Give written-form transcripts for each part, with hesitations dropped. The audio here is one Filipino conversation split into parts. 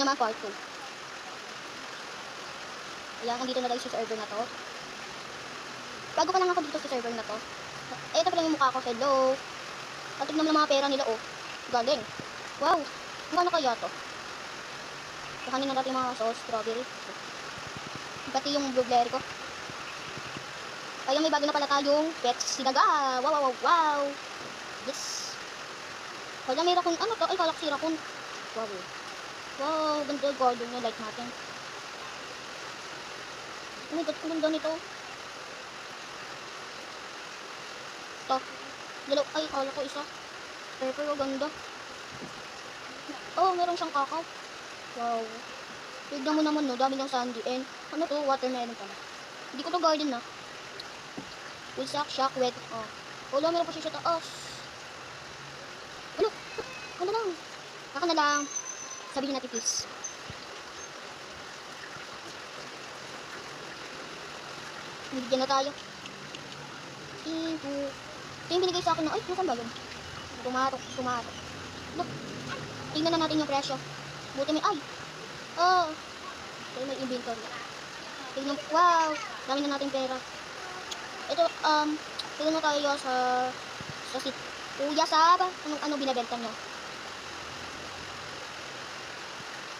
naman part 2. Ayan, andito na tayo sa server na to. Bago pa lang ako dito sa server na to. Eh, ito pala yung mukha ko. Hello. Patignan mo lang mga pera nila, oh. Galing. Wow. Ano kaya to? Kakanin na natin yung mga sauce, strawberry. Pati yung blueberry ko. Ayun, may bago na pala tayong Pepsi Daga. Wow, wow, wow, wow. Yes. Wala, may rakun. Ano to? Ay, kalak si rakun. Wow. Wow, ganda garden yung light natin. Oh my god, ang ganda nito. Ito. Dalaw. Ay, kala ko isa. Pepper, oh, ganda. Oh, meron siyang kakao. Wow. Tignan mo naman, no. Dami ng sandy. And, ano to? Watermelon pala. Hindi ko to garden, na. With shock, wet. Oh. Wala, meron pa siya sa taas. Ano? Ano lang? Ako na lang. Sabihin natin, please. Bigyan na tayo. Ibu. Ito yung binigay sa akin na, ay, nasan ba yun? Tomato. Look. Tingnan na natin yung presyo. Buti may, ay. Oh. Ito may inventory. Tingnan, wow. Dami na natin pera. Ito, tingnan na tayo sa kuya sa, ano binabenta nyo.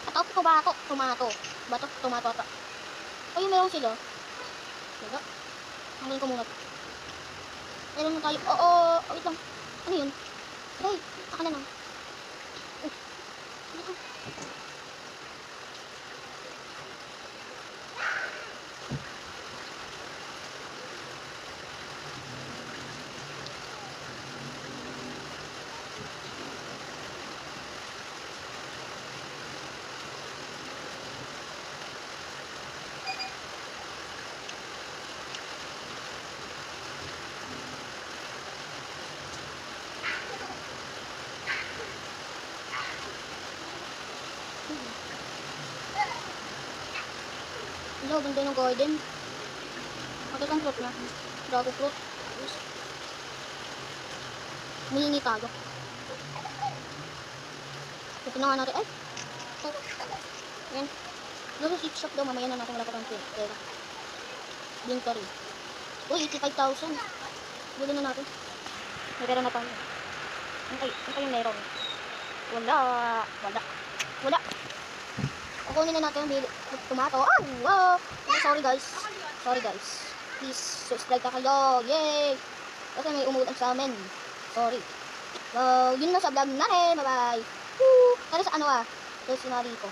Ito, tomato. Bato, tomato ata. Ay, meron sila. Diba? Hanggang ko muna. Meron na tayo. Oo, wait lang. Ano yun? Ay, ako na lang. Hello, ganda ng garden. Bakit ang fruit niya? Dragon fruit. Yes. Humihingi tayo. Ito na nga natin. Ay! Yan. Nasa seed shop daw. Mamaya na natin wala pa tayong pera. Inventory. Uy, 85,000. Bili na natin. May pera na tayo. Ano kayong meron? Wala. Kukunin na natin yung tomato. Oh, wow! Sorry guys. Please, subscribe ka kayo. Yay! Kasi may umuulan sa amin. Sorry. So, yun na sa vlog natin. Bye-bye. Woo! Tara sa ano Sa sinari ko.